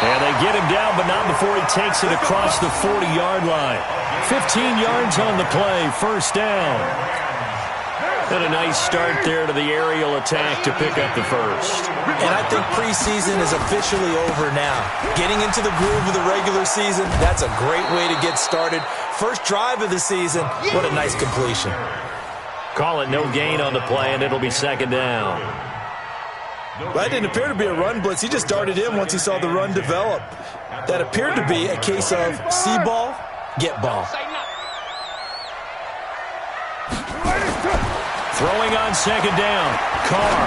And they get him down, but not before he takes it across the 40-yard line. 15 yards on the play, first down. And a nice start there to the aerial attack to pick up the first. And I think preseason is officially over now. Getting into the groove of the regular season, that's a great way to get started. First drive of the season, what a nice completion. Call it no gain on the play, and it'll be second down. That didn't appear to be a run blitz. He just darted in once he saw the run develop. That appeared to be a case of see ball, get ball. Throwing on second down, Carr.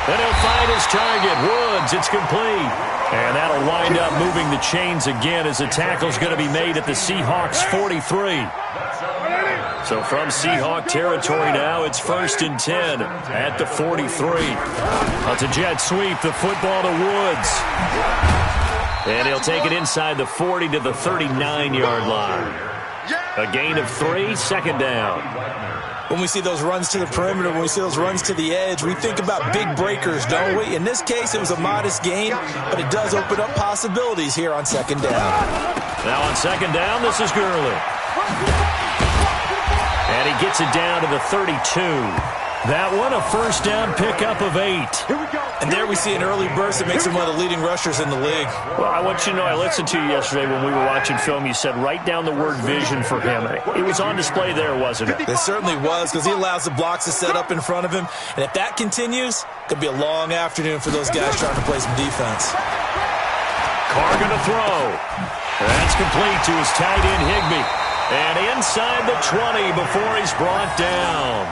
And he'll find his target, Woods. It's complete. And that'll wind up moving the chains again as the tackle's going to be made at the Seahawks 43. So from Seahawk territory now, it's 1st and 10 at the 43. That's a jet sweep, the football to Woods. And he'll take it inside the 40 to the 39-yard line. A gain of 3, second down. When we see those runs to the perimeter, when we see those runs to the edge, we think about big breakers, don't we? In this case, it was a modest gain, but it does open up possibilities here on second down. Now on second down, this is Gurley. And he gets it down to the 32. That one, a first down pickup of 8. And there we see an early burst that makes him one of the leading rushers in the league. Well, I want you to know, I listened to you yesterday when we were watching film. You said write down the word vision for him. It was on display there, wasn't it? It certainly was, because he allows the blocks to set up in front of him. And if that continues, it could be a long afternoon for those guys trying to play some defense. Carr going to throw. That's complete to his tight end, Higbee. And inside the 20 before he's brought down.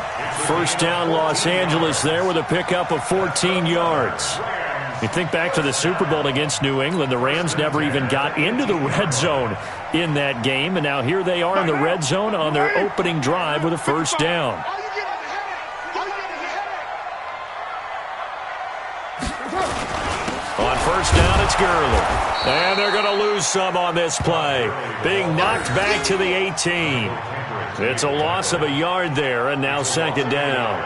First down, Los Angeles there with a pickup of 14 yards. You think back to the Super Bowl against New England, the Rams never even got into the red zone in that game, and now here they are in the red zone on their opening drive with a first down. On first down, it's Gurley. And they're going to lose some on this play. Being knocked back to the 18. It's a loss of a yard there, and now second down.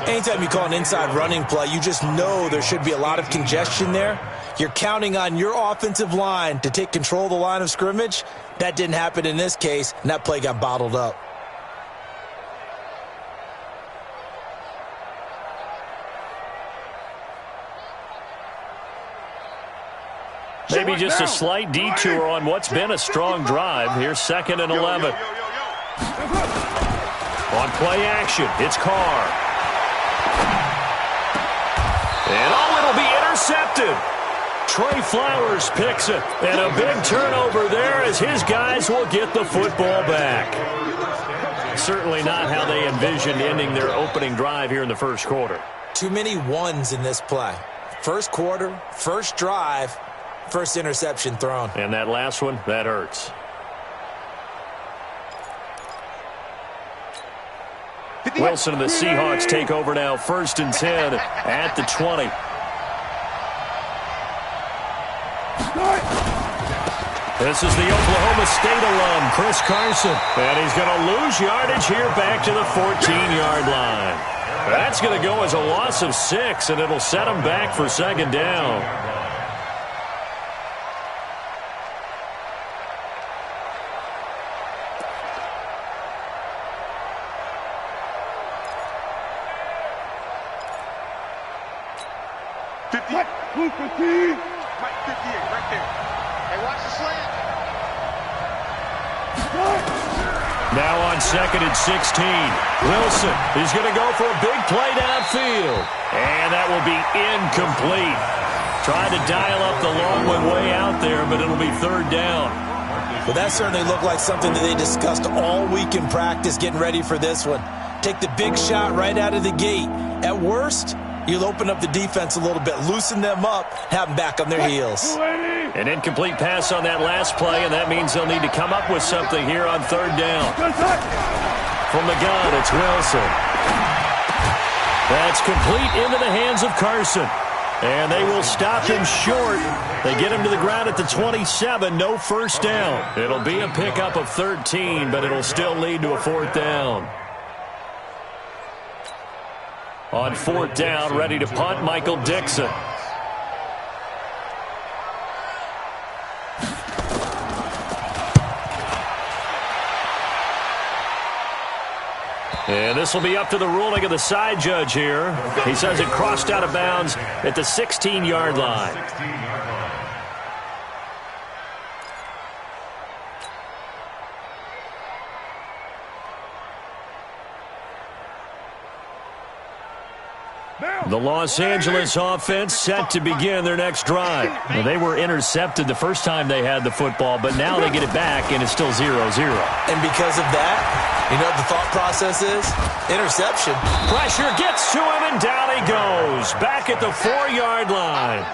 Anytime you call an inside running play, you just know there should be a lot of congestion there. You're counting on your offensive line to take control of the line of scrimmage. That didn't happen in this case, and that play got bottled up. Maybe just a slight detour on what's been a strong drive. Here's 2nd and 11. On play action, it's Carr. And it'll be intercepted. Trey Flowers picks it. And a big turnover there as his guys will get the football back. Certainly not how they envisioned ending their opening drive here in the first quarter. Too many ones in this play. First quarter, first drive, first interception thrown. And that last one, that hurts. Wilson and the Seahawks take over now, 1st and 10 at the 20. This is the Oklahoma State alum, Chris Carson. And he's going to lose yardage here back to the 14-yard line. That's going to go as a loss of 6, and it'll set him back for second down. Mike 58, right there. Hey, watch the slant. Now on 2nd and 16. Wilson is going to go for a big play downfield. And that will be incomplete. Trying to dial up the long way out there, but it'll be 3rd down. Well, that certainly looked like something that they discussed all week in practice getting ready for this one. Take the big shot right out of the gate. At worst, you'll open up the defense a little bit, loosen them up, have them back on their heels. An incomplete pass on that last play, and that means they'll need to come up with something here on 3rd down. From the gun, it's Wilson. That's complete into the hands of Carson. And they will stop him short. They get him to the ground at the 27, no first down. It'll be a pickup of 13, but it'll still lead to a 4th down. On 4th down, ready to punt, Michael Dixon. And this will be up to the ruling of the side judge here. He says it crossed out of bounds at the 16-yard line. The Los Angeles offense set to begin their next drive. Now, they were intercepted the first time they had the football, but now they get it back, and it's still 0-0. And because of that, you know what the thought process is? Interception. Pressure gets to him, and down he goes. Back at the 4-yard line.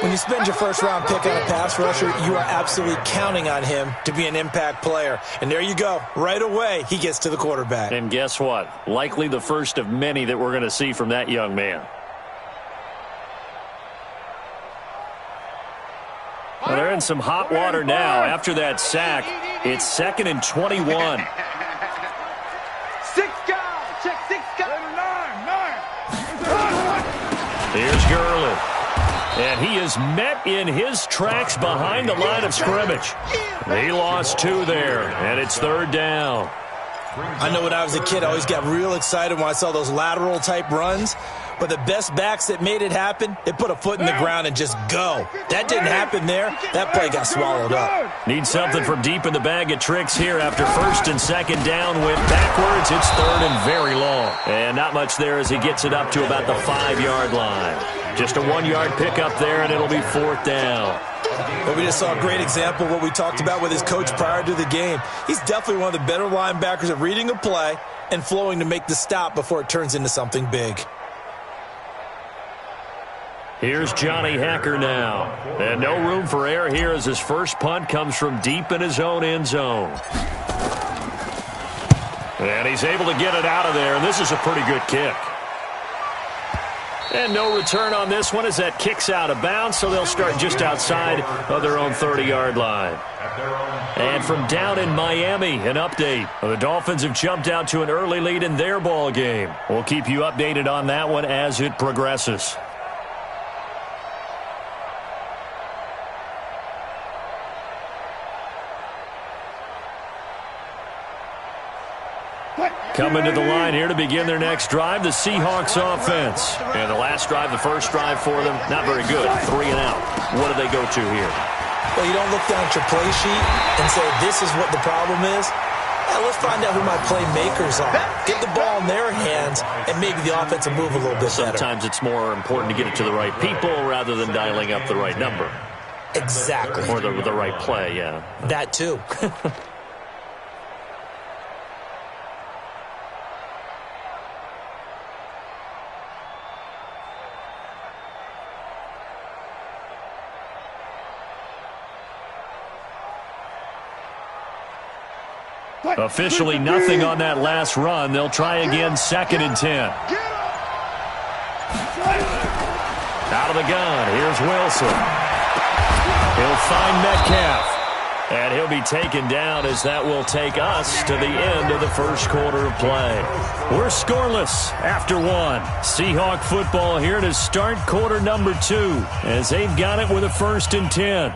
When you spend your first-round pick on a pass rusher, you are absolutely counting on him to be an impact player. And there you go. Right away, he gets to the quarterback. And guess what? Likely the first of many that we're going to see from that young man. Well, they're in some hot water now. After that sack, it's 2nd and 21. 6 guys. Check 6 guys. 9. Here's Gurley. And he is met in his tracks behind the line of scrimmage. He lost 2 there, and it's 3rd down. I know when I was a kid, I always got real excited when I saw those lateral-type runs. But the best backs that made it happen, they put a foot in the ground and just go. That didn't happen there. That play got swallowed up. Need something from deep in the bag of tricks here after 1st and 2nd down. Went backwards. It's 3rd and very long. And not much there as he gets it up to about the 5-yard line. Just a 1-yard pickup there, and it'll be 4th down. Well, we just saw a great example of what we talked about with his coach prior to the game. He's definitely one of the better linebackers at reading a play and flowing to make the stop before it turns into something big. Here's Johnny Hacker now. And no room for error here as his first punt comes from deep in his own end zone. And he's able to get it out of there, and this is a pretty good kick. And no return on this one as that kicks out of bounds, so they'll start just outside of their own 30-yard line. And from down in Miami, an update. The Dolphins have jumped out to an early lead in their ball game. We'll keep you updated on that one as it progresses. Coming to the line here to begin their next drive, the Seahawks offense. And the last drive, the first drive for them, not very good. 3 and out. What do they go to here? Well, you don't look down at your play sheet and say, this is what the problem is. Yeah, let's find out who my playmakers are. Get the ball in their hands, and maybe the offense will move a little bit better. Sometimes it's more important to get it to the right people rather than dialing up the right number. Exactly. Or the right play, yeah. That too. Officially nothing on that last run. They'll try again, 2nd and 10. Out of the gun, here's Wilson. He'll find Metcalf. And he'll be taken down as that will take us to the end of the first quarter of play. We're scoreless after 1. Seahawk football here to start quarter number 2 as they've got it with a 1st and 10.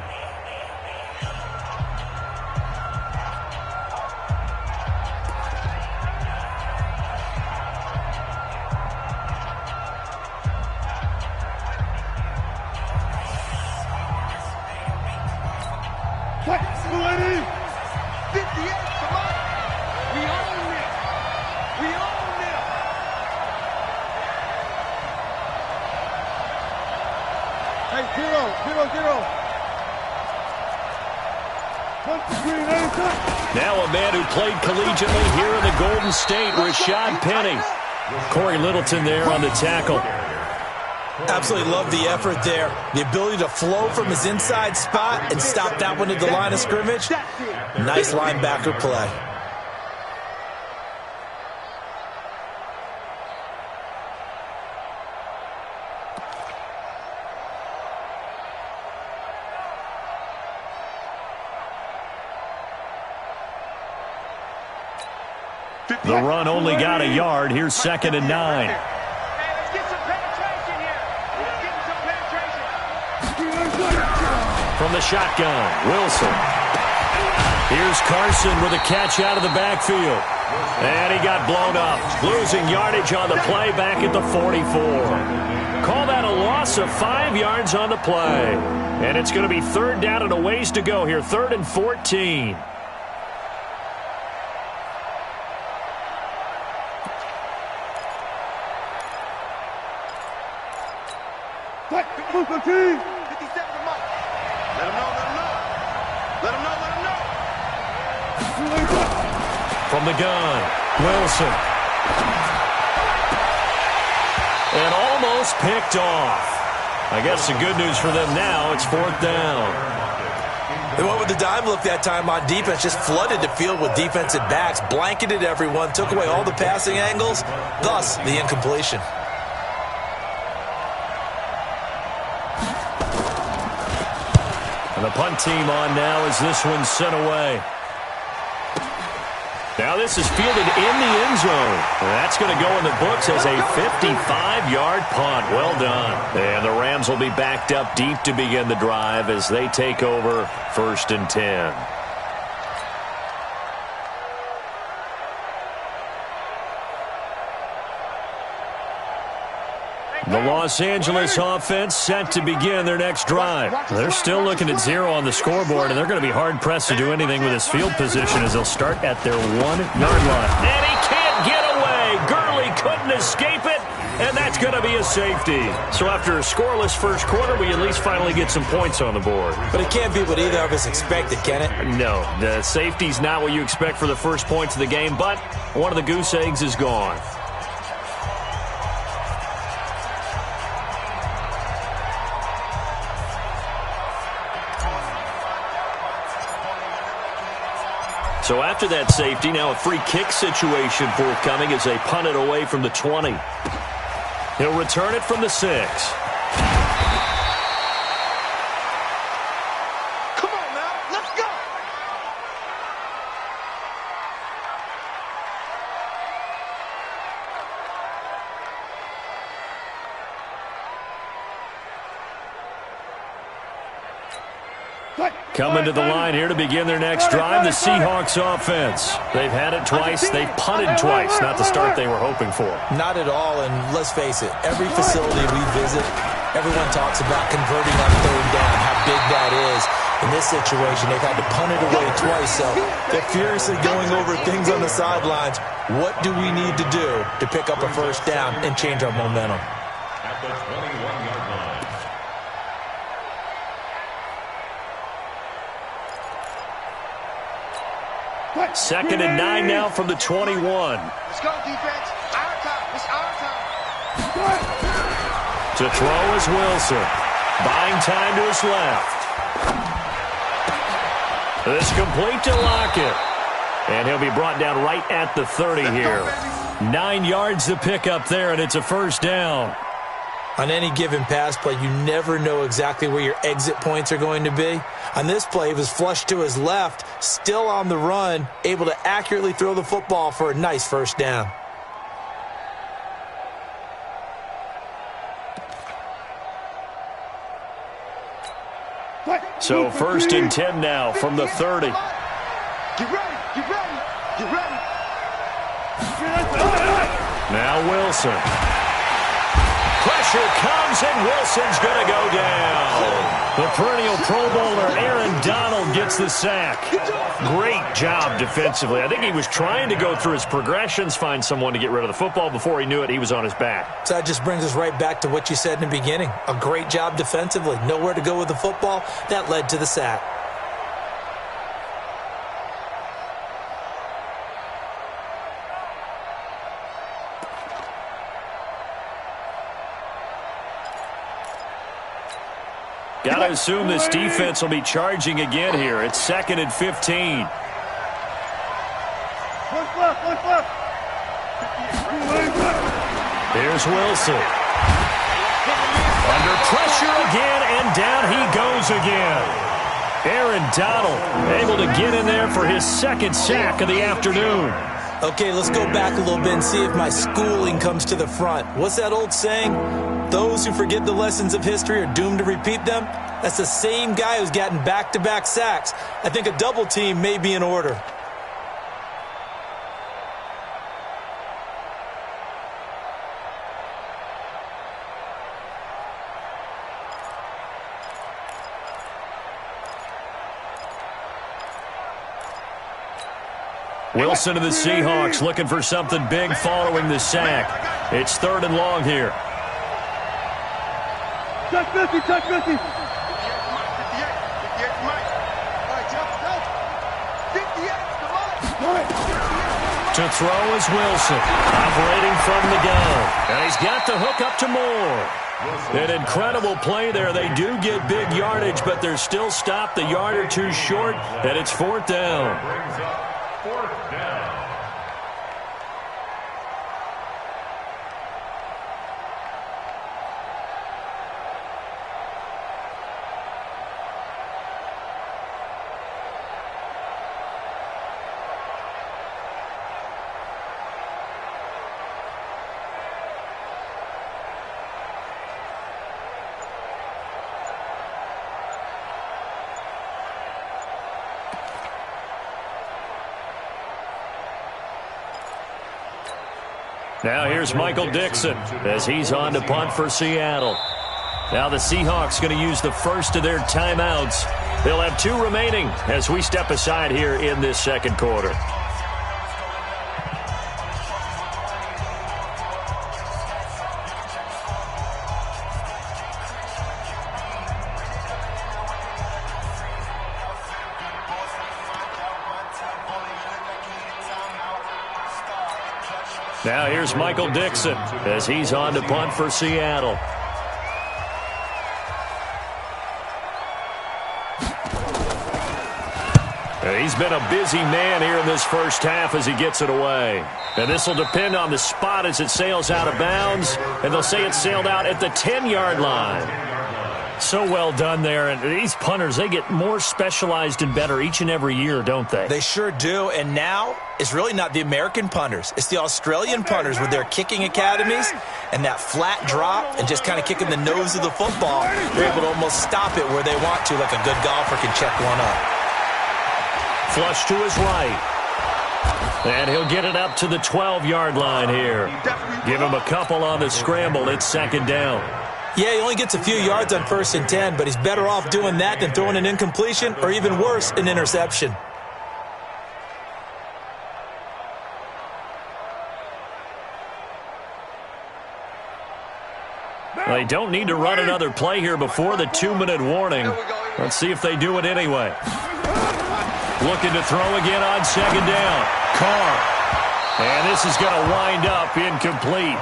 Now a man who played collegiately here in the Golden State, Rashad Penny. Corey Littleton there on the tackle. Absolutely love the effort there. The ability to flow from his inside spot and stop that one at the line of scrimmage. Nice linebacker play. The run only got a yard. Here's 2nd and 9. Hey, let's get some penetration here. Let's get some penetration. From the shotgun, Wilson. Here's Carson with a catch out of the backfield. And he got blown up, losing yardage on the play back at the 44. Call that a loss of 5 yards on the play. And it's going to be third down and a ways to go here, 3rd and 14. From the gun, Wilson. And almost picked off. I guess the good news for them now, it's 4th down. They went with the dime look that time on defense, just flooded the field with defensive backs, blanketed everyone, took away all the passing angles, thus the incompletion. And the punt team on now as this one's sent away. Now this is fielded in the end zone. That's going to go in the books as a 55-yard punt. Well done. And the Rams will be backed up deep to begin the drive as they take over 1st and 10. The Los Angeles offense set to begin their next drive. They're still looking at 0 on the scoreboard, and they're going to be hard-pressed to do anything with his field position as they'll start at their 1-yard line. And he can't get away. Gurley couldn't escape it, and that's going to be a safety. So after a scoreless first quarter, we at least finally get some points on the board. But it can't be what either of us expected, can it? No, the safety's not what you expect for the first points of the game, but one of the goose eggs is gone. So after that safety, now a free kick situation forthcoming as they punt it away from the 20. He'll return it from the 6. Come on now, let's go. Coming to the line here to begin their next drive, the Seahawks offense. They've had it twice. They've punted twice. Not the start they were hoping for. Not at all, and let's face it, every facility we visit, everyone talks about converting on 3rd down, how big that is. In this situation, they've had to punt it away twice, so they're furiously going over things on the sidelines. What do we need to do to pick up a 1st down and change our momentum? At the 21-yard line. 2nd and 9 now from the 21. Let's go, defense. Our time. It's our time. To throw is Wilson. Buying time to his left. This complete to Lockett. And he'll be brought down right at the 30 here. 9 yards to pick up there, and it's a 1st down. On any given pass play, you never know exactly where your exit points are going to be. On this play, he was flushed to his left, still on the run, able to accurately throw the football for a nice 1st down. So 1st and 10 now from the 30. Get ready, get ready, get ready. Now Wilson. Pressure comes, and Wilson's going to go down. The perennial Pro Bowler Aaron Donald gets the sack. Great job defensively. I think he was trying to go through his progressions, find someone to get rid of the football. Before he knew it, he was on his back. So that just brings us right back to what you said in the beginning. A great job defensively. Nowhere to go with the football. That led to the sack. Got to assume this defense will be charging again here. It's 2nd and 15. Here's Wilson. Under pressure again, and down he goes again. Aaron Donald able to get in there for his 2nd sack of the afternoon. Okay, let's go back a little bit and see if my schooling comes to the front. What's that old saying? Those who forget the lessons of history are doomed to repeat them. That's the same guy who's gotten back-to-back sacks. I think a double team may be in order. Wilson to the Seahawks looking for something big following the sack. It's 3rd and long here. Touch 50, touch 50. To throw is Wilson, operating from the gun. And he's got the hook up to Moore. An incredible play there. They do get big yardage, but they're still stopped a yard or two short, and it's 4th down. Brings up 4th down. Now here's Michael Dixon as he's on to punt for Seattle. Now the Seahawks going to use the first of their timeouts. They'll have 2 remaining as we step aside here in this second quarter. Now here's Michael Dixon as he's on to punt for Seattle. He's been a busy man here in this first half as he gets it away. And this will depend on the spot as it sails out of bounds. And they'll say it sailed out at the 10-yard line. So well done there. And these punters, they get more specialized and better each and every year, don't they? They sure do. And now it's really not the American punters. It's the Australian punters with their kicking academies and that flat drop and just kind of kicking the nose of the football. They're able to almost stop it where they want to, like a good golfer can check one up. Flush to his right. And he'll get it up to the 12-yard line here. Give him a couple on the scramble. It's 2nd down. Yeah, he only gets a few yards on 1st and 10, but he's better off doing that than throwing an incompletion or even worse, an interception. They don't need to run another play here before the 2-minute warning. Let's see if they do it anyway. Looking to throw again on 2nd down. Carr. And this is going to wind up incomplete.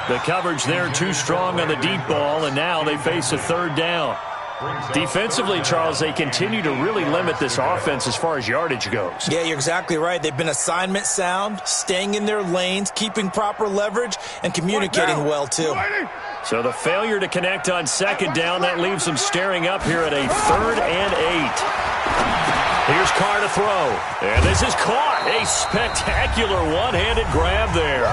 The coverage there too strong on the deep ball, and now they face a 3rd down. Defensively, Charles, they continue to really limit this offense as far as yardage goes. Yeah, you're exactly right. They've been assignment sound, staying in their lanes, keeping proper leverage, and communicating well, too. So the failure to connect on 2nd down, that leaves them staring up here at a 3rd and 8. Here's Carr to throw. And this is caught. A spectacular one-handed grab there.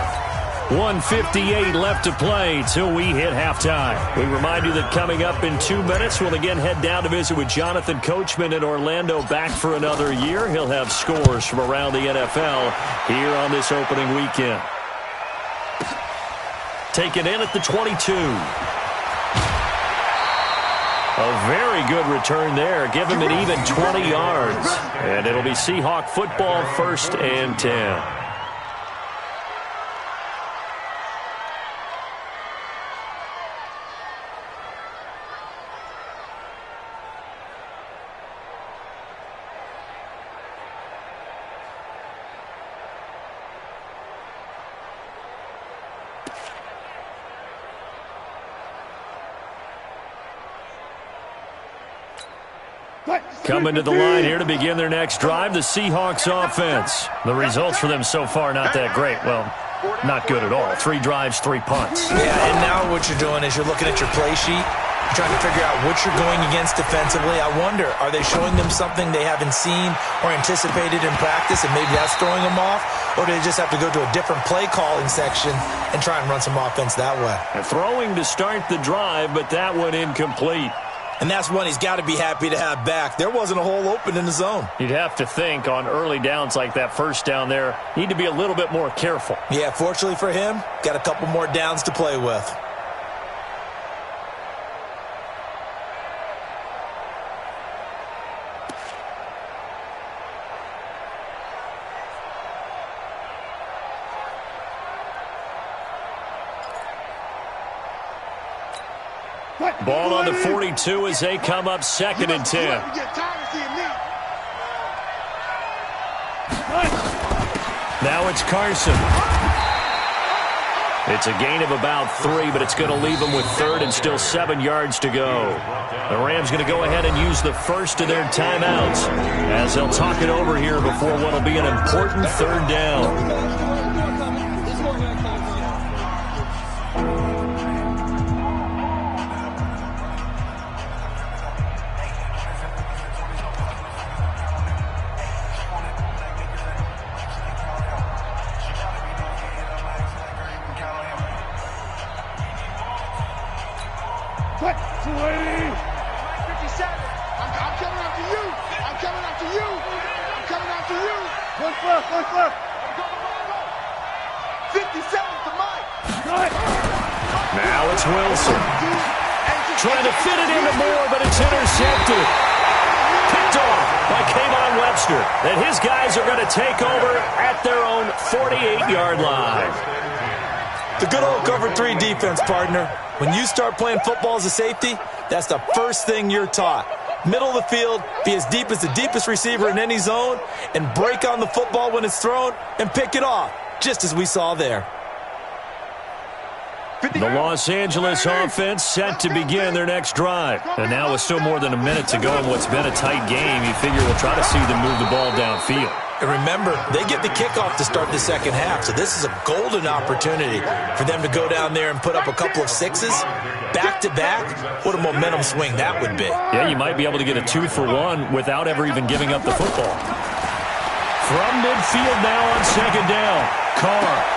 1:58 left to play till we hit halftime. We remind you that coming up in 2 minutes, we'll again head down to visit with Jonathan Coachman in Orlando, back for another year. He'll have scores from around the NFL here on this opening weekend. Taken in at the 22. A very good return there. Give him an even 20 yards. And it'll be Seahawk football, 1st and 10. Coming to the line here to begin their next drive, the Seahawks offense. The results for them so far not that great. Well, not good at all. 3 drives, 3 punts. Yeah, and now what you're doing is you're looking at your play sheet, trying to figure out what you're going against defensively. I wonder, are they showing them something they haven't seen or anticipated in practice, and maybe that's throwing them off? Or do they just have to go to a different play calling section and try and run some offense that way? And throwing to start the drive, but that one incomplete. And that's one he's got to be happy to have back. There wasn't a hole open in the zone. You'd have to think on early downs like that, 1st down there, need to be a little bit more careful. Yeah, fortunately for him, got a couple more downs to play with. Ball on the 42 as they come up 2nd and 10. Now it's Carson. It's a gain of about 3, but it's going to leave them with 3rd and still 7 yards to go. The Rams going to go ahead and use the first of their timeouts as they'll talk it over here before what will be an important 3rd down. Now it's Wilson. Trying to fit it into Moore, but it's intercepted. Picked off by Kayvon Webster. And his guys are going to take over at their own 48-yard line. The good old cover 3 defense, partner. When you start playing football as a safety, that's the first thing you're taught. Middle of the field, be as deep as the deepest receiver in any zone, and break on the football when it's thrown and pick it off, just as we saw there. The Los Angeles offense set to begin their next drive. And now with still more than a minute to go in what's been a tight game, you figure we'll try to see them move the ball downfield. And remember, they get the kickoff to start the second half, so this is a golden opportunity for them to go down there and put up a couple of 6s back-to-back. What a momentum swing that would be. Yeah, you might be able to get a 2-for-1 without ever even giving up the football. From midfield now on 2nd down, Carr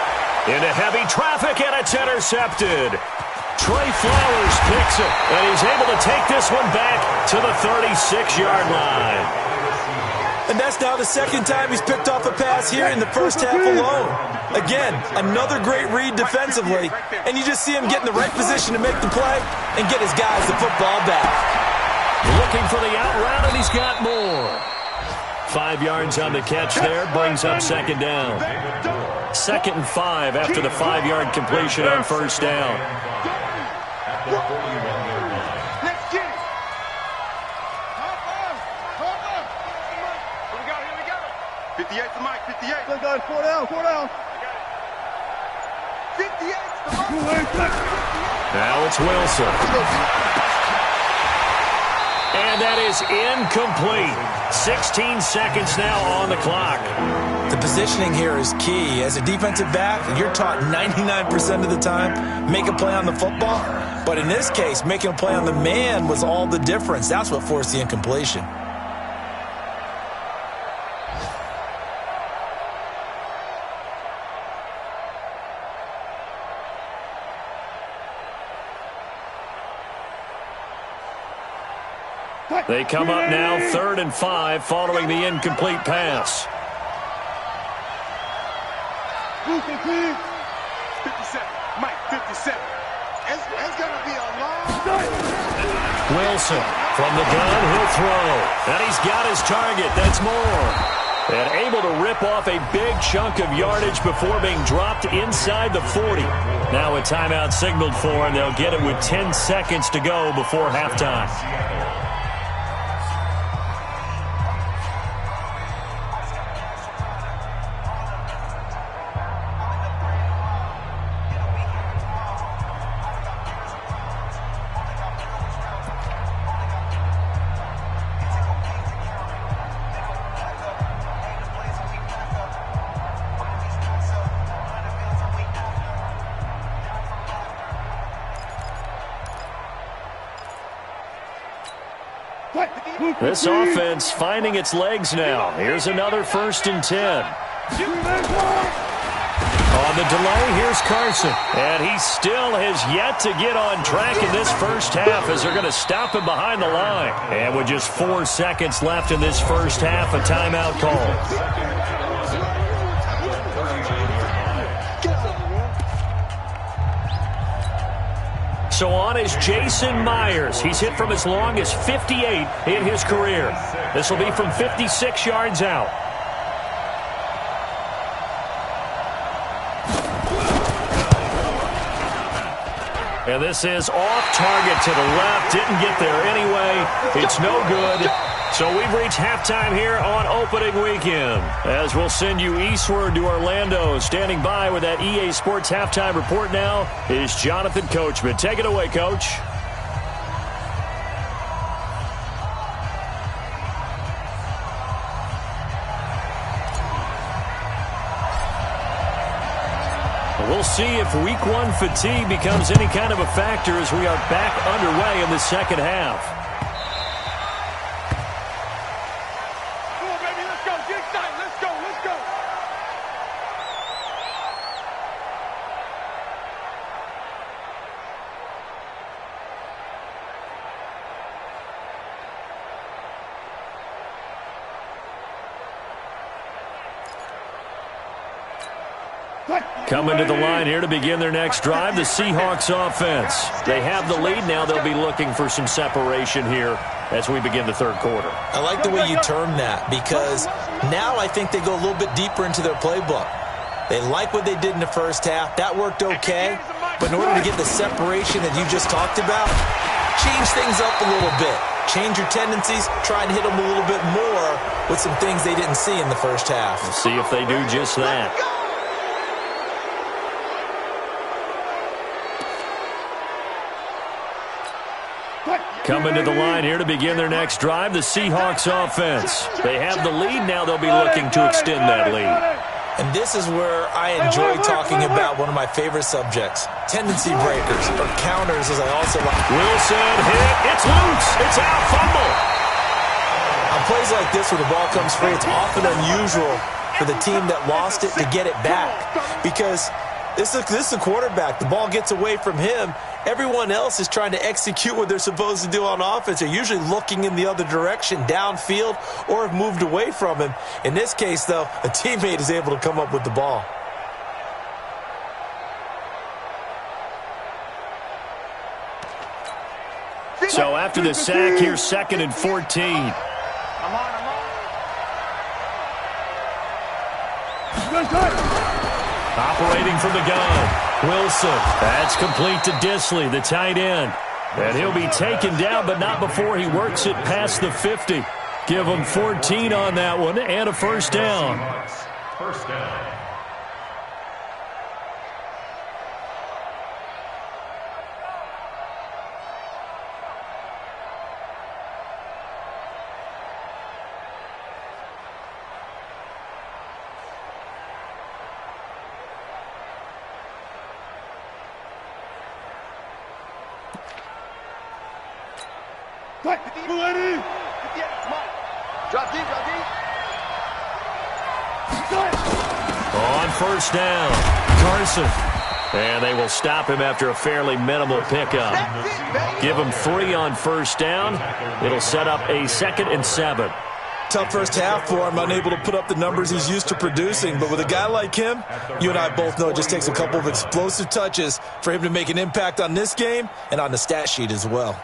into heavy traffic, and it's intercepted. Trey Flowers picks it, and he's able to take this one back to the 36-yard line. And that's now the 2nd time he's picked off a pass here in the first half alone. Again, another great read defensively, and you just see him get in the right position to make the play and get his guys the football back. Looking for the out route, and he's got more. 5 yards on the catch there, brings up 2nd down. 2nd and 5 after the 5-yard completion on 1st down. Let's get it. Here we go. 58 to Mike, 58. Let's go, 4 down. 58 to Mike. Now it's Wilson. And that is incomplete. 16 seconds now on the clock. The positioning here is key. As a defensive back, you're taught 99% of the time, make a play on the football. But in this case, making a play on the man was all the difference. That's what forced the incompletion. They come up now 3rd and 5 following the incomplete pass. 57. Mike, 57. It's going to be a long... Wilson from the gun, he'll throw. And he's got his target. That's Moore. And able to rip off a big chunk of yardage before being dropped inside the 40. Now a timeout signaled for, and they'll get it with 10 seconds to go before halftime. This offense finding its legs now. Here's another 1st and 10. On the delay, here's Carson. And he still has yet to get on track in this first half as they're going to stop him behind the line. And with just 4 seconds left in this first half, a timeout call. So on is Jason Myers. He's hit from as long as 58 in his career. This will be from 56 yards out. And this is off target to the left. Didn't get there anyway. It's no good. So we've reached halftime here on opening weekend. As we'll send you eastward to Orlando. Standing by with that EA Sports halftime report now is Jonathan Coachman. Take it away, Coach. We'll see if week one fatigue becomes any kind of a factor as we are back underway in the second half. Come on, baby, let's go. Get excited. Let's go. Let's go. Coming to the line here to begin their next drive, the Seahawks offense. They have the lead now. They'll be looking for some separation here as we begin the third quarter. I like the way you term that because now I think they go a little bit deeper into their playbook. They like what they did in the first half. That worked okay. But in order to get the separation that you just talked about, change things up a little bit. Change your tendencies. Try and hit them a little bit more with some things they didn't see in the first half. We'll see if they do just that. Coming to the line here to begin their next drive, the Seahawks offense. They have the lead now. They'll be looking to extend that lead. And this is where I enjoy talking about one of my favorite subjects, tendency breakers, or counters, as I also like. Wilson hit. It's loose. It's out. Fumble. On plays like this where the ball comes free, it's often unusual for the team that lost it to get it back because this is the quarterback. The ball gets away from him. Everyone else is trying to execute what they're supposed to do on offense. They're usually looking in the other direction, downfield, or have moved away from him. In this case, though, a teammate is able to come up with the ball. So after the sack, here's 2nd and 14. I'm on. Operating from the gun. Wilson. That's complete to Disley, the tight end. And he'll be taken down, but not before he works it past the 50. Give him 14 on that one and a first down. First down. On first down, Carson. And they will stop him after a fairly minimal pickup. Give him 3 on first down. It'll set up a 2nd and 7. Tough first half for him, unable to put up the numbers he's used to producing. But with a guy like him, you and I both know it just takes a couple of explosive touches for him to make an impact on this game and on the stat sheet as well.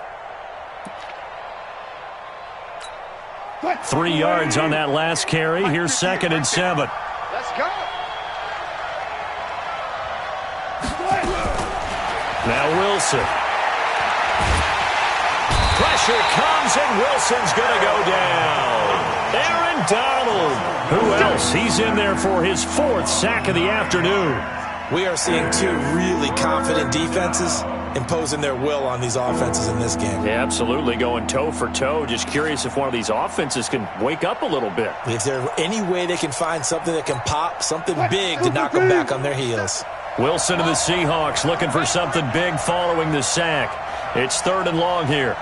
3 yards on that last carry. Here's 2nd and 7. Let's go. Now Wilson. Pressure comes, and Wilson's going to go down. Aaron Donald. Who else? He's in there for his 4th sack of the afternoon. We are seeing 2 really confident defenses imposing their will on these offenses in this game. Yeah, absolutely, going toe for toe. Just curious if one of these offenses can wake up a little bit. Is there any way they can find something that can pop, something big to knock them back on their heels? Wilson of the Seahawks looking for something big following the sack. It's 3rd and long here.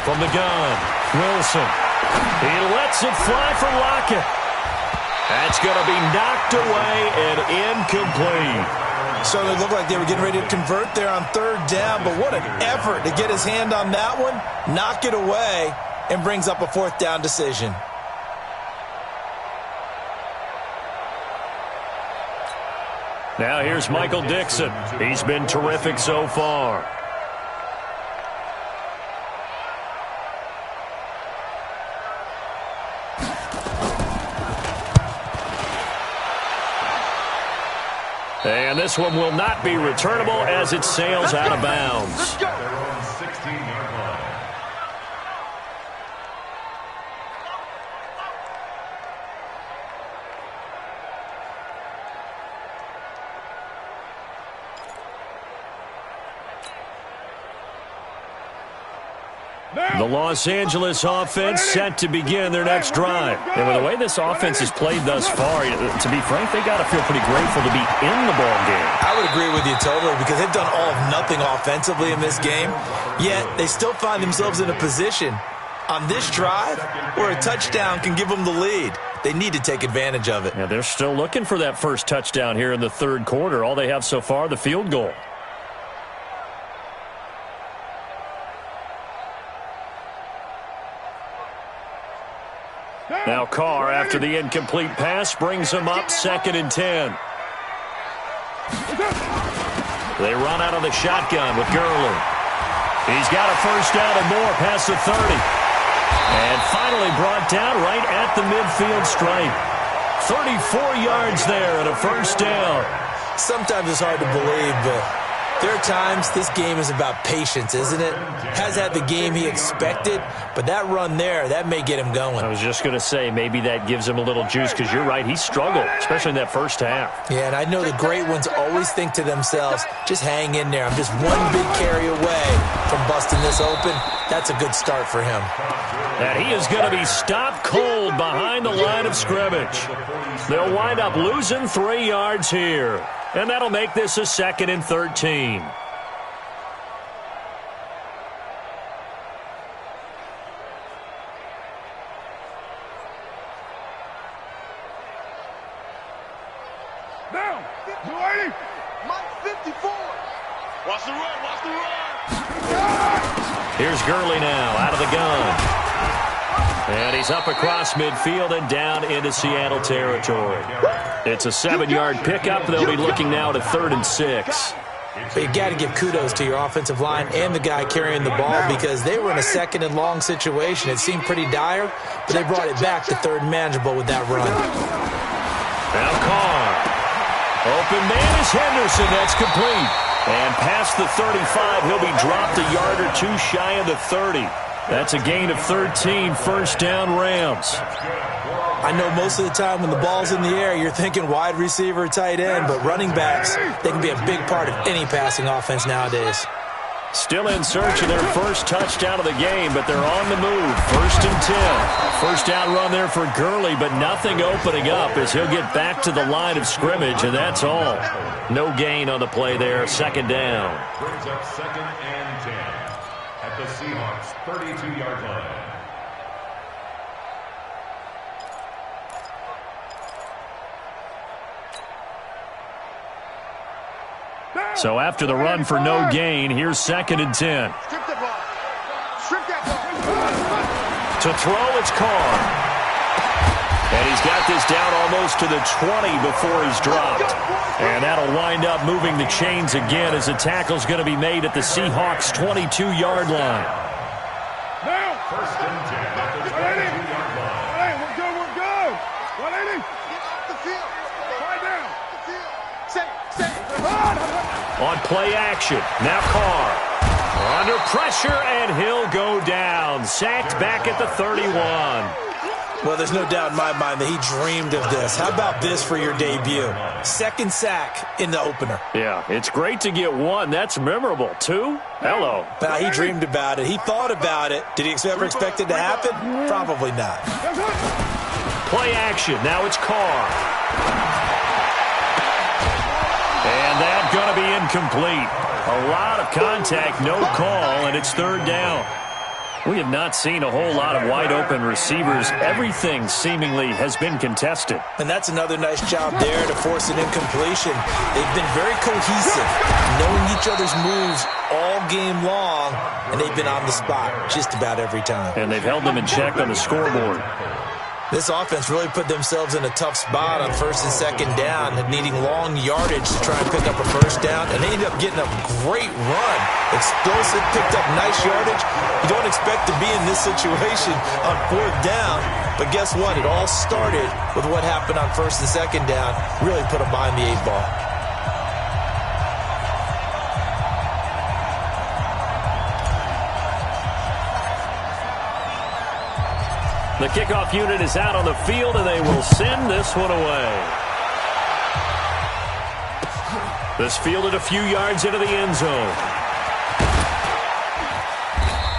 From the gun, Wilson. He lets it fly for Lockett. That's going to be knocked away and incomplete. Certainly looked like they were getting ready to convert there on 3rd down, but what an effort to get his hand on that one, knock it away, and brings up a 4th down decision. Now here's Michael Dixon. He's been terrific so far. And this one will not be returnable as it sails out of bounds. They're on 16-yard line. The Los Angeles offense set to begin their next drive. And with the way this offense has played thus far, to be frank, they got to feel pretty grateful to be in the ball game. I would agree with you totally because they've done all of nothing offensively in this game, yet they still find themselves in a position on this drive where a touchdown can give them the lead. They need to take advantage of it. Yeah, they're still looking for that first touchdown here in the third quarter. All they have so far, the field goal. Now Carr, after the incomplete pass, brings him up 2nd and 10. They run out of the shotgun with Gurley. He's got a first down and more past the 30. And finally brought down right at the midfield stripe. 34 yards there and a first down. Sometimes it's hard to believe, but there are times this game is about patience, isn't it? Has had the game he expected, but that run there, that may get him going. I was just going to say, maybe that gives him a little juice because you're right, he struggled, especially in that first half. Yeah, and I know the great ones always think to themselves, just hang in there. I'm just one big carry away from busting this open. That's a good start for him. And he is going to be stopped cold behind the line of scrimmage. They'll wind up losing 3 yards here. And that'll make this a 2nd and 13. Down. 280. Mike 54. Watch the run. Watch the run. Here's Gurley now out of the gun. And he's up across midfield and down into Seattle territory. It's a 7-yard pickup. They'll be looking now to 3rd and 6. But you got to give kudos to your offensive line and the guy carrying the ball because they were in a 2nd and long situation. It seemed pretty dire, but they brought it back to 3rd and manageable with that run. Now Carr. Open man is Henderson. That's complete. And past the 35, he'll be dropped a yard or two shy of the 30. That's a gain of 13, first down Rams. I know most of the time when the ball's in the air, you're thinking wide receiver, tight end, but running backs, they can be a big part of any passing offense nowadays. Still in search of their first touchdown of the game, but they're on the move. 1st and 10. First down run there for Gurley, but nothing opening up as he'll get back to the line of scrimmage, and that's all. No gain on the play there, 2nd down. Brings up 2nd and 10 at the Seahawks' 32-yard line. So after the run for no gain, here's 2nd and 10. Strip the ball. Strip that ball. To throw, it's Carr. And he's got this down almost to the 20 before he's dropped. And that'll wind up moving the chains again as the tackle's going to be made at the Seahawks' 22-yard line. Now. 1st and 10 at the 22-yard line. Hey, we're good. We're good. 180. Get off the field. Lie down. The field. Say. On play action, now Carr. Under pressure, and he'll go down. Sacked back at the 31. Well, there's no doubt in my mind that he dreamed of this. How about this for your debut? 2nd sack in the opener. Yeah, it's great to get 1. That's memorable. 2? Hello. Now, he dreamed about it. He thought about it. Did he ever expect it to happen? Probably not. Play action. Now it's Carr. And that's going to be incomplete. A lot of contact, no call, and it's 3rd down. We have not seen a whole lot of wide-open receivers. Everything seemingly has been contested. And that's another nice job there to force an incompletion. They've been very cohesive, knowing each other's moves all game long, and they've been on the spot just about every time. And they've held them in check on the scoreboard. This offense really put themselves in a tough spot on first and second down, needing long yardage to try and pick up a first down, and they ended up getting a great run. Explosive, picked up nice yardage. You don't expect to be in this situation on fourth down, but guess what? It all started with what happened on first and second down. Really put them behind the 8-ball. The kickoff unit is out on the field, and they will send this one away. This fielded a few yards into the end zone.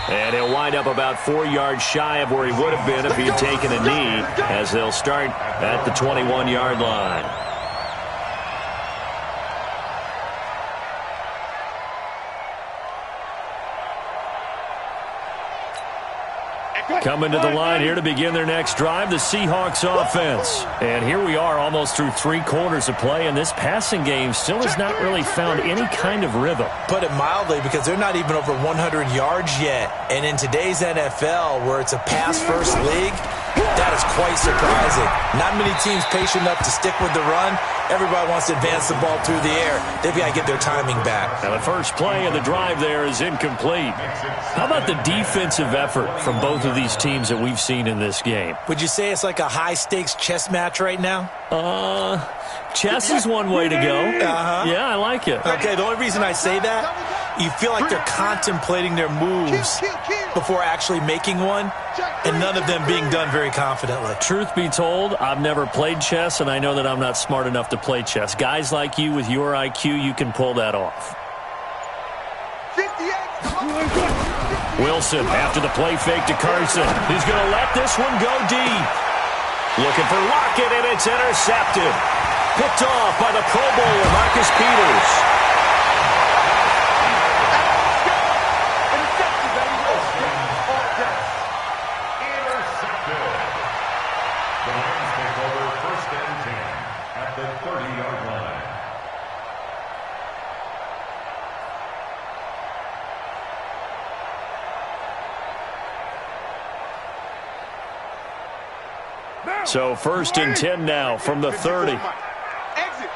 And he'll wind up about 4 yards shy of where he would have been if he had taken a knee, as they'll start at the 21-yard line. Coming to the line here to begin their next drive, the Seahawks offense. And here we are almost through 3 quarters of play, and this passing game still has not really found any kind of rhythm. Put it mildly, because they're not even over 100 yards yet. And in today's NFL, where it's a pass-first league, that is quite surprising. Not many teams patient enough to stick with the run. Everybody wants to advance the ball through the air. They've got to get their timing back. Now the first play of the drive there is incomplete. How about the defensive effort from both of these teams that we've seen in this game? Would you say it's like a high-stakes chess match right now? Chess is one way to go. Yeah, I like it. Okay, the only reason I say that, you feel like they're contemplating their moves before actually making one, and none of them being done very confidently. Truth be told, I've never played chess, and I know that I'm not smart enough to play chess. Guys like you with your IQ, you can pull that off. Wilson after the play fake to Carson. He's going to let this one go deep. Looking for Lockett, and it's intercepted. Picked off by the Pro Bowler, Marcus Peters. Intercepted. The Rams take over first and 10 at the 30-yard line. So first and 10 now from the 30. Exit.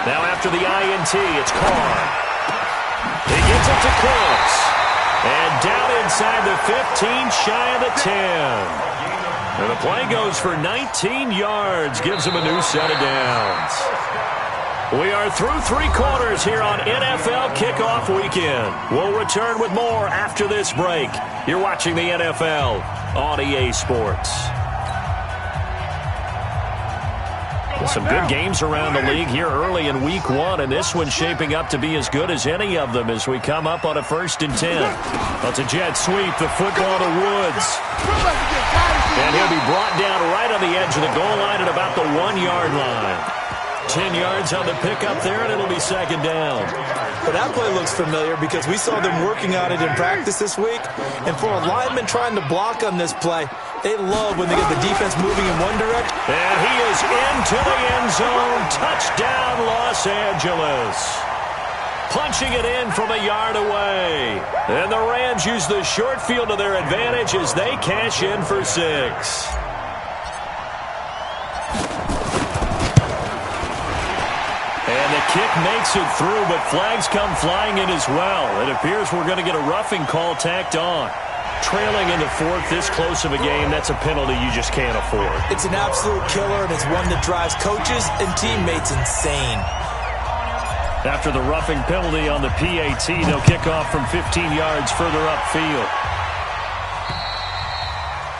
Now after the INT, it's Carr. He gets it to Close. And down inside the 15, shy of the 10. And the play goes for 19 yards. Gives him a new set of downs. We are through 3 quarters here on NFL Kickoff Weekend. We'll return with more after this break. You're watching the NFL on EA Sports. Some good games around the league here early in Week 1, and this one's shaping up to be as good as any of them as we come up on a first and 10. That's a jet sweep, the football to Woods. And he'll be brought down right on the edge of the goal line at about the 1-yard line. 10 yards on the pickup there, and it'll be second down. But that play looks familiar because we saw them working on it in practice this week. And for a lineman trying to block on this play, they love when they get the defense moving in one direction. And he is into the end zone. Touchdown, Los Angeles. Punching it in from a yard away. And the Rams use the short field to their advantage as they cash in for 6. And the kick makes it through, but flags come flying in as well. It appears we're going to get a roughing call tacked on. Trailing in the 4th this close of a game, that's a penalty you just can't afford. It's an absolute killer, and it's one that drives coaches and teammates insane. After the roughing penalty on the PAT, they'll kick off from 15 yards further upfield.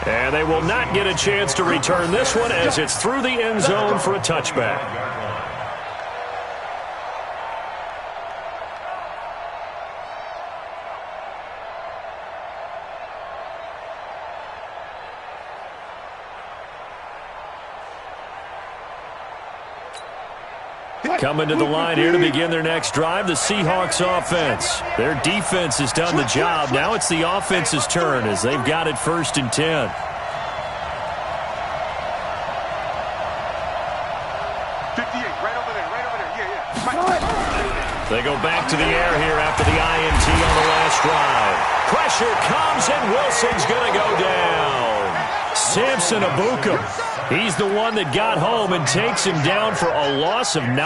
And they will not get a chance to return this one as it's through the end zone for a touchback. Coming to the line here to begin their next drive, the Seahawks offense. Their defense has done the job. Now it's the offense's turn as they've got it first and 10. They go back to the air here after the INT on the last drive. pressure comes, and Wilson's going to go down. Samson Abukum, he's the one that got home and takes him down for a loss of 9.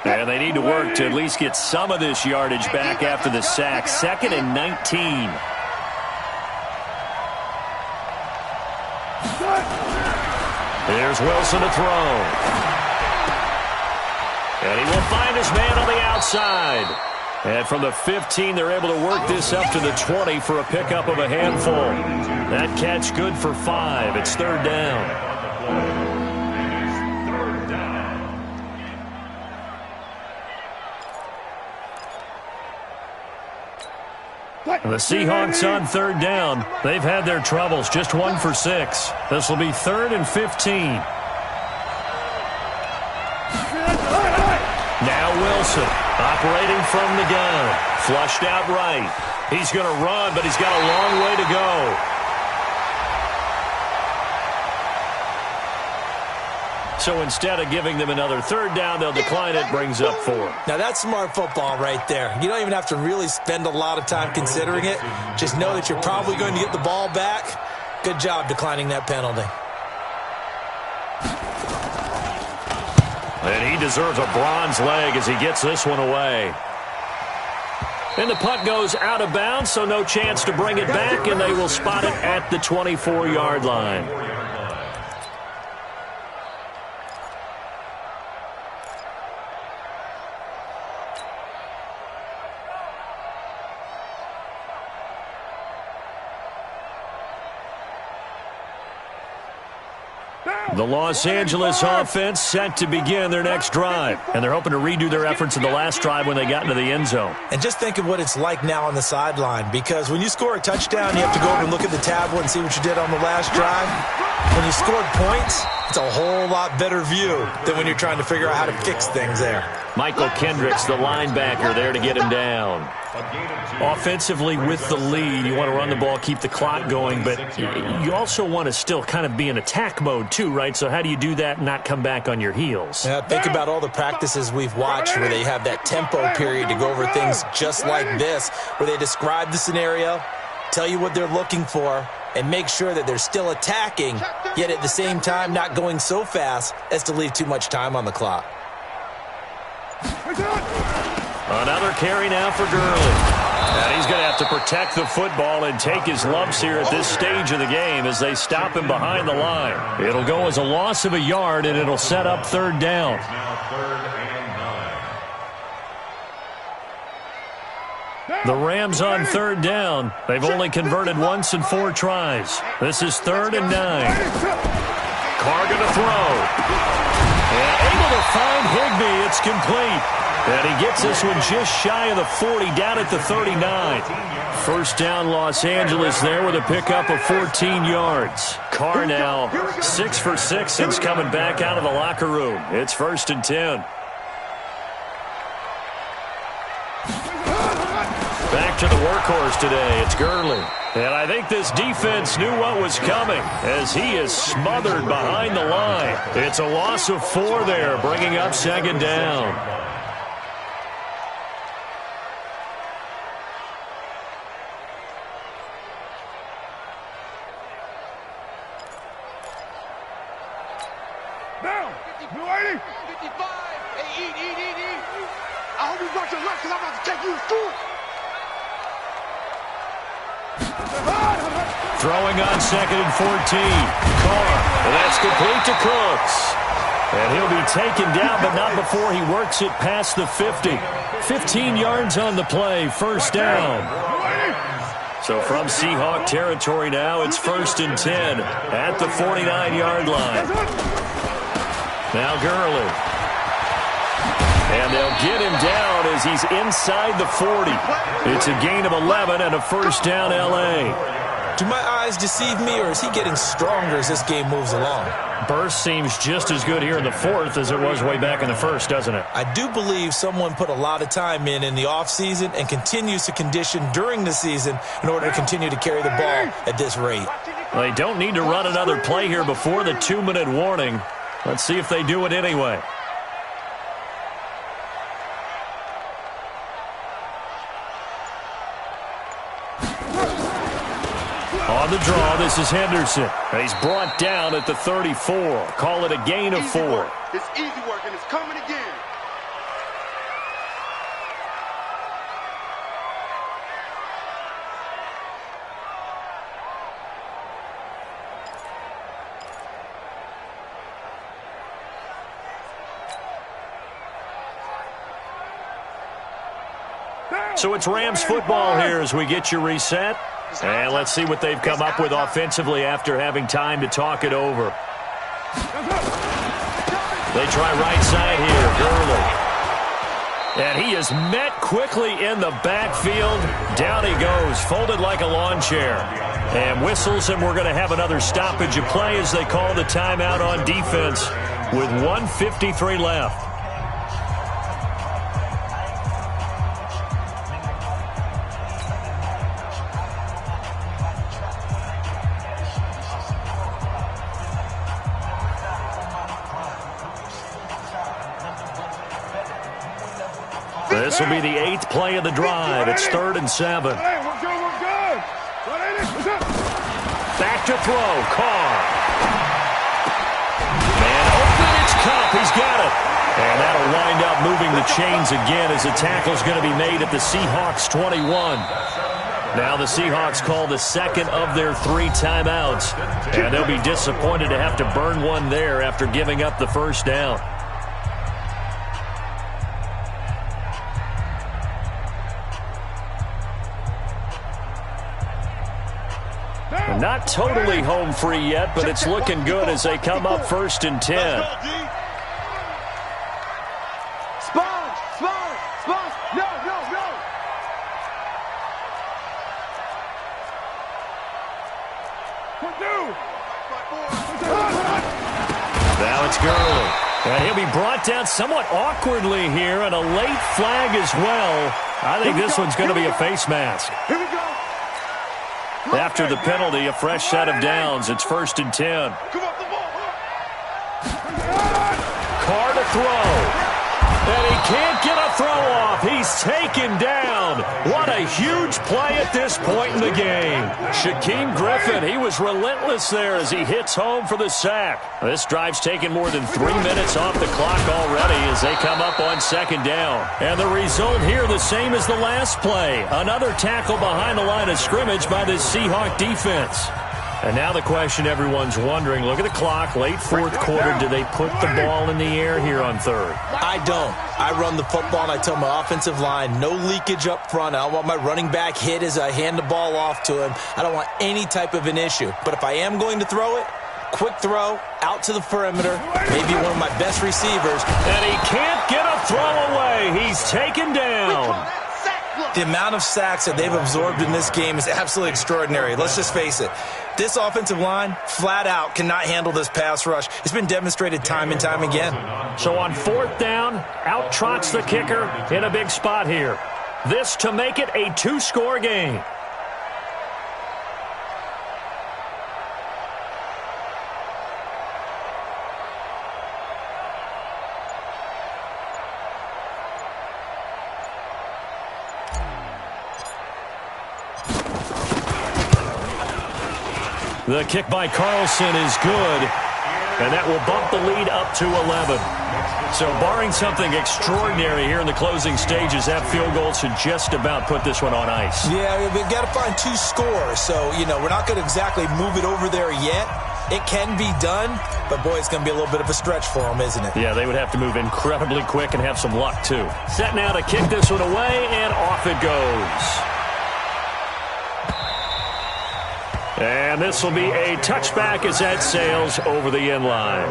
And they need to work to at least get some of this yardage back after the sack. 2nd and 19. Here's Wilson to throw. And he will find his man on the outside. And from the 15, they're able to work this up to the 20 for a pickup of a handful. That catch good for 5. It's 3rd down. The Seahawks on 3rd down. They've had their troubles. Just 1 for 6. This will be 3rd and 15. Now Wilson operating from the gun. Flushed out right. He's going to run, but he's got a long way to go. So instead of giving them another 3rd down, they'll decline it, brings up 4. Now that's smart football right there. You don't even have to really spend a lot of time considering it. Just know that you're probably going to get the ball back. Good job declining that penalty. And he deserves a bronze leg as he gets this one away. And the punt goes out of bounds, so no chance to bring it back, and they will spot it at the 24-yard line. The Los Angeles offense set to begin their next drive. And they're hoping to redo their efforts in the last drive when they got into the end zone. And just think of what it's like now on the sideline. Because when you score a touchdown, you have to go over and look at the tablet and see what you did on the last drive. When you scored points, it's a whole lot better view than when you're trying to figure out how to fix things there. Michael Kendricks, the linebacker, there to get him down. Offensively with the lead, you want to run the ball, keep the clock going, but you also want to still kind of be in attack mode too, right? So how do you do that and not come back on your heels? Yeah, think about all the practices we've watched where they have that tempo period to go over things just like this, where they describe the scenario, tell you what they're looking for, and make sure that they're still attacking, yet at the same time not going so fast as to leave too much time on the clock. Another carry now for Gurley. And he's going to have to protect the football and take his lumps here at this stage of the game as they stop him behind the line. It'll go as a loss of a yard, and it'll set up 3rd down. The Rams on 3rd down. They've only converted once in 4 tries. This is 3rd and 9. Carr going to throw. And able to find Higbee. It's complete. And he gets this one just shy of the 40, down at the 39. First down, Los Angeles there with a pickup of 14 yards. Carr now 6 for 6 since coming back out of the locker room. It's 1st and 10. Back to the workhorse today. It's Gurley. And I think this defense knew what was coming as he is smothered behind the line. It's a loss of 4 there, bringing up 2nd down. Now, you ready? 55. Hey, eat. I hope you brought your lunch because I'm about to take you to school. Throwing on 2nd and 14. Carr, and that's complete to Cooks. And he'll be taken down, but not before he works it past the 50. 15 yards on the play, 1st down. So from Seahawk territory now, it's 1st and 10 at the 49-yard line. Now Gurley. And they'll get him down as he's inside the 40. It's a gain of 11 and a 1st down L.A. Do my eyes deceive me, or is he getting stronger as this game moves along? Burst seems just as good here in the 4th as it was way back in the 1st, doesn't it? I do believe someone put a lot of time in the offseason and continues to condition during the season in order to continue to carry the ball at this rate. They don't need to run another play here before the 2-minute warning. Let's see if they do it anyway. On the draw, this is Henderson. He's brought down at the 34. Call it a gain of 4. It's easy work, and it's coming again. So it's Rams football here as we get you reset. And let's see what they've come up with offensively after having time to talk it over. They try right side here, Gurley. And he is met quickly in the backfield. Down he goes, folded like a lawn chair. And whistles, and we're going to have another stoppage of play as they call the timeout on defense with 1:53 left. This will be the 8th play of the drive. It's 3rd and 7. Back to throw. Carr. Man open. It's Cup. He's got it. And that'll wind up moving the chains again as the tackle's going to be made at the Seahawks 21. Now the Seahawks call the second of their 3 timeouts. And they'll be disappointed to have to burn one there after giving up the first down. Not totally home free yet, but it's looking good as they come up 1st and 10. Sponge! Sponge! Sponge! No, no, no! Now it's Gurley. And he'll be brought down somewhat awkwardly here, and a late flag as well. I think this one's going to be a face mask. Here we go! After the penalty, a fresh set of downs. It's 1st and 10. Come up the ball! Carr to throw. And he can't get a throw off. He's taken down. What a huge play at this point in the game. Shaquem Griffin, he was relentless there as he hits home for the sack. This drive's taken more than 3 minutes off the clock already as they come up on 2nd down. And the result here the same as the last play. Another tackle behind the line of scrimmage by this Seahawk defense. And now the question everyone's wondering, look at the clock, late 4th quarter, do they put the ball in the air here on 3rd? I don't. I run the football, and I tell my offensive line, no leakage up front. I don't want my running back hit as I hand the ball off to him. I don't want any type of an issue. But if I am going to throw it, quick throw, out to the perimeter, maybe one of my best receivers. And he can't get a throw away. He's taken down. The amount of sacks that they've absorbed in this game is absolutely extraordinary. Let's just face it. This offensive line, flat out, cannot handle this pass rush. It's been demonstrated time and time again. So on 4th down, out trots the kicker in a big spot here. This to make it a 2-score game. The kick by Carlson is good, and that will bump the lead up to 11. So barring something extraordinary here in the closing stages, that field goal should just about put this one on ice. Yeah, we've got to find 2 scores. So, we're not going to exactly move it over there yet. It can be done, but, boy, it's going to be a little bit of a stretch for them, isn't it? Yeah, they would have to move incredibly quick and have some luck, too. Set now to kick this one away, and off it goes. And this will be a touchback as that sails over the end line.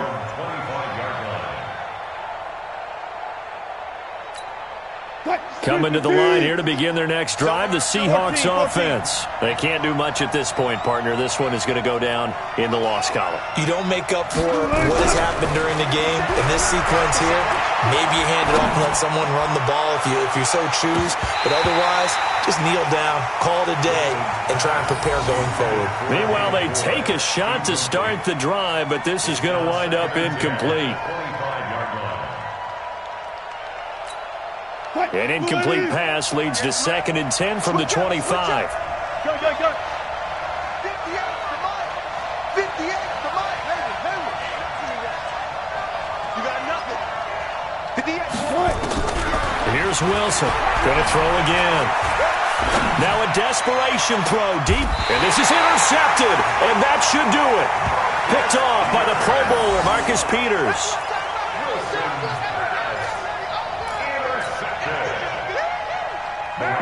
Coming to the line here to begin their next drive, the Seahawks offense. They can't do much at this point, partner. This one is going to go down in the loss column. You don't make up for what has happened during the game. In this sequence here, maybe you hand it off and let someone run the ball if you so choose. But otherwise, just kneel down, call it a day, and try and prepare going forward. Meanwhile, they take a shot to start the drive, but this is going to wind up incomplete. An incomplete pass leads to 2nd and 10 from the 25. Go, go, go. 58 to Mike. 58 to Mike. Hayward. You got nothing. 58 to Mike. Here's Wilson. Gonna throw again. Now a desperation throw deep. And this is intercepted. And that should do it. Picked off by the Pro Bowler, Marcus Peters.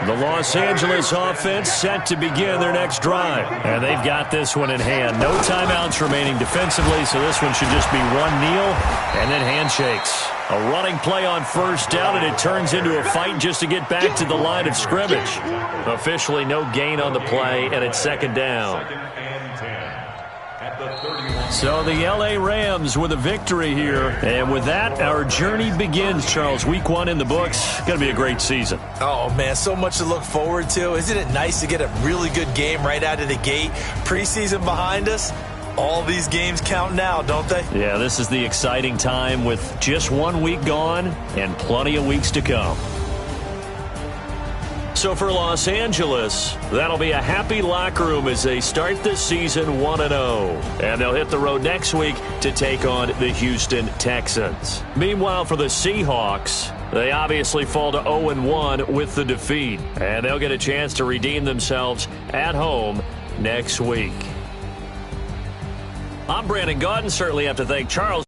The Los Angeles offense set to begin their next drive. And they've got this one in hand. No timeouts remaining defensively, so this one should just be one kneel and then handshakes. A running play on first down, and it turns into a fight just to get back to the line of scrimmage. Officially no gain on the play, and it's second down. So the L.A. Rams with a victory here. And with that, our journey begins, Charles. Week 1 in the books. Going to be a great season. Oh, man, so much to look forward to. Isn't it nice to get a really good game right out of the gate? Preseason behind us. All these games count now, don't they? Yeah, this is the exciting time with just 1 week gone and plenty of weeks to come. So for Los Angeles, that'll be a happy locker room as they start this season 1-0. And they'll hit the road next week to take on the Houston Texans. Meanwhile, for the Seahawks, they obviously fall to 0-1 with the defeat. And they'll get a chance to redeem themselves at home next week. I'm Brandon Gaudin. Certainly have to thank Charles.